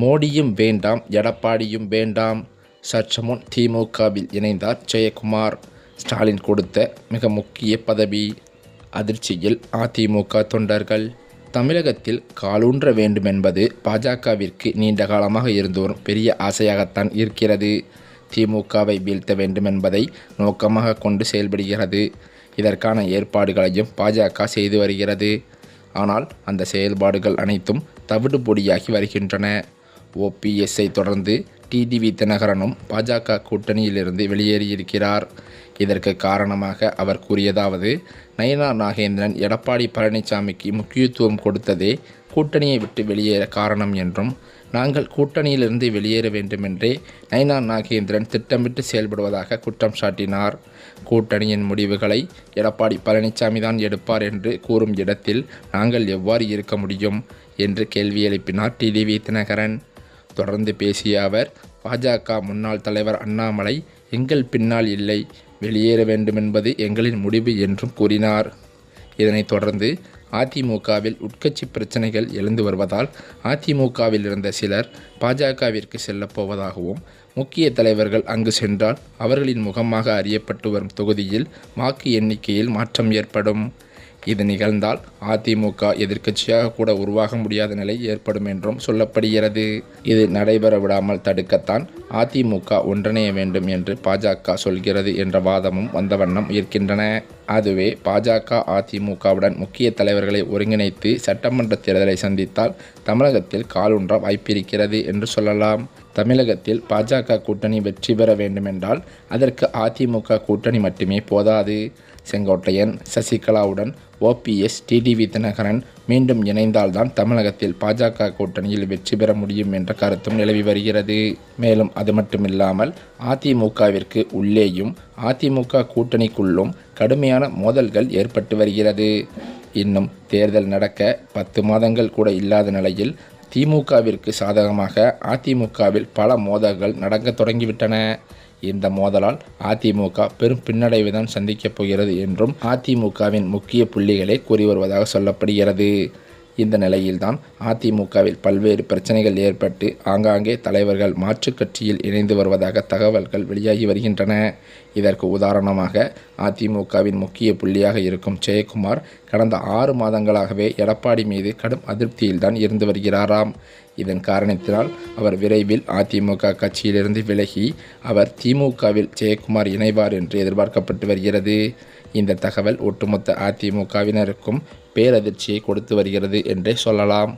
மோடியும் வேண்டாம், எடப்பாடியும் வேண்டாம். சற்று முன் திமுகவில் இணைந்தார் ஜெயக்குமார். ஸ்டாலின் கொடுத்த மிக முக்கிய பதவி. அதிர்ச்சியில் அதிமுக தொண்டர்கள். தமிழகத்தில் காலூன்ற வேண்டுமென்பது பாஜகவிற்கு நீண்ட காலமாக இருந்து வரும் பெரிய ஆசையாகத்தான் இருக்கிறது. திமுகவை வீழ்த்த வேண்டுமென்பதை நோக்கமாக கொண்டு செயல்படுகிறது. இதற்கான ஏற்பாடுகளையும் பாஜக செய்து வருகிறது. ஆனால் அந்த செயல்பாடுகள் அனைத்தும் தவிடுபொடியாகி வருகின்றன. OPSஐ தொடர்ந்து டிடிவி தினகரனும் பாஜக கூட்டணியிலிருந்து வெளியேறியிருக்கிறார். இதற்கு காரணமாக அவர் கூறியதாவது: நயினார் நாகேந்திரன் எடப்பாடி பழனிசாமிக்கு முக்கியத்துவம் கொடுத்ததே கூட்டணியை விட்டு வெளியேற காரணம் என்றும், நாங்கள் கூட்டணியிலிருந்து வெளியேற வேண்டுமென்றே நயினார் நாகேந்திரன் திட்டமிட்டு செயல்படுவதாக குற்றம் சாட்டினார். கூட்டணியின் முடிவுகளை எடப்பாடி பழனிசாமி தான் எடுப்பார் என்று கூறும் இடத்தில் நாங்கள் எவ்வாறு இருக்க முடியும் என்று கேள்வி எழுப்பினார் டிடிவி தினகரன். தொடர்ந்து பேசிய அவர், பாஜக முன்னாள் தலைவர் அண்ணாமலை எங்கள் பின்னால் இல்லை, வெளியேற வேண்டுமென்பது எங்களின் முடிவு என்றும் கூறினார். இதனைத் தொடர்ந்து அதிமுகவில் உட்கட்சி பிரச்சனைகள் எழுந்து வருவதால் அதிமுகவில் இருந்த சிலர் பாஜகவிற்கு செல்லப் போவதாகவும், முக்கிய தலைவர்கள் அங்கு சென்றால் அவர்களின் முகமாக அறியப்பட்டு வரும் தொகுதியில் வாக்கு எண்ணிக்கையில் மாற்றம் ஏற்படும். இது நிகழ்ந்தால் அதிமுக எதிர்க்கட்சியாக கூட உருவாக முடியாத நிலை ஏற்படும் என்றும் சொல்லப்படுகிறது. இது நடைபெற விடாமல் தடுக்கத்தான் அதிமுக ஒன்றிணைய வேண்டும் என்று பாஜக சொல்கிறது என்ற வாதமும் வந்த வண்ணம் இருக்கின்றன. அதுவே பாஜக அதிமுகவுடன் முக்கிய தலைவர்களை ஒருங்கிணைத்து சட்டமன்ற தேர்தலை சந்தித்தால் தமிழகத்தில் காலூன்ற வாய்ப்பிருக்கிறது என்று சொல்லலாம். தமிழகத்தில் பாஜக கூட்டணி வெற்றி பெற வேண்டுமென்றால் அதற்கு அதிமுக கூட்டணி மட்டுமே போதாது. செங்கோட்டையன், சசிகலாவுடன் OPS, டிடிவி தினகரன் மீண்டும் இணைந்தால்தான் தமிழகத்தில் பாஜக கூட்டணியில் வெற்றி பெற முடியும் என்ற கருத்தும் நிலவி வருகிறது. மேலும் அது மட்டுமில்லாமல் அதிமுகவிற்கு உள்ளேயும் அதிமுக கூட்டணிக்குள்ளும் கடுமையான மோதல்கள் ஏற்பட்டு வருகிறது. இன்னும் தேர்தல் நடக்க 10 மாதங்கள் கூட இல்லாத நிலையில் திமுகவிற்கு சாதகமாக அதிமுகவில் பல மோதல்கள் நடக்க தொடங்கிவிட்டன. இந்த மோதலால் அதிமுக பெரும் பின்னடைவை தான் சந்திக்கப் போகிறது என்றும் அதிமுகவின் முக்கிய புள்ளிகளே கூறி வருவதாக சொல்லப்படுகிறது. இந்த நிலையில்தான் அதிமுகவில் பல்வேறு பிரச்சனைகள் ஏற்பட்டு ஆங்காங்கே தலைவர்கள் மாற்றுக் கட்சியில் இணைந்து வருவதாக தகவல்கள் வெளியாகி வருகின்றன. இதற்கு உதாரணமாக அதிமுகவின் முக்கிய புள்ளியாக இருக்கும் ஜெயக்குமார் கடந்த 6 மாதங்களாகவே எடப்பாடி மீது கடும் அதிருப்தியில்தான் இருந்து வருகிறாராம். இதன் காரணத்தினால் அவர் விரைவில் அதிமுக கட்சியிலிருந்து விலகி அவர் திமுகவில் ஜெயக்குமார் இணைவார் என்று எதிர்பார்க்கப்பட்டு வருகிறது. இந்த தகவல் ஒட்டுமொத்த அதிமுகவினருக்கும் பேரதிர்ச்சியை கொடுத்து வருகிறது என்றே சொல்லலாம்.